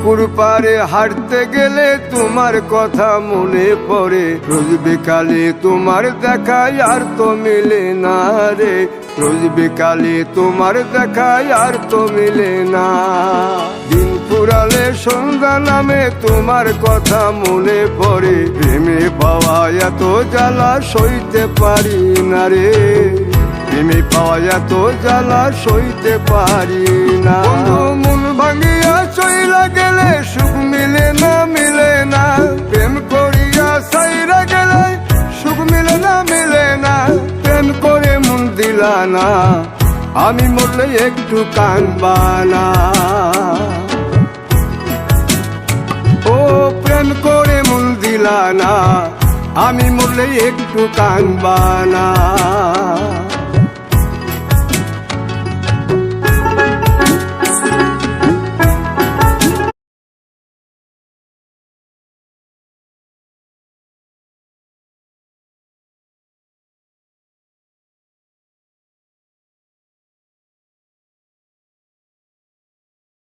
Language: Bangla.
পুকুর পাড়ে হাঁটতে গেলে তোমার কথা মনে পড়ে, রোজ বিকালে তোমার দেখা আর তো মিলে না রে, রোজ বিকালে তোমার দেখা আর তো মিলে না। দিন ফুরালে সন্ধ্যা নামে তোমার কথা মনে পড়ে, প্রেমে পাওয়া এত জ্বালা সইতে পারি না রে, প্রেমে পাওয়া এত জ্বালা সইতে পারি না। মন ভাঙিয়া চইলা গেলে সুখ মিলে না, মিলে না, প্রেম করিয়া সাইরা গেলে সুখ মিলে না, মিলে না, প্রেম করে মন দিলা না, আমি মরলে একটু কাঁদবা না। ও প্রেম করে মন দিলা না, আমি মরলে একটু কাঁদবা না।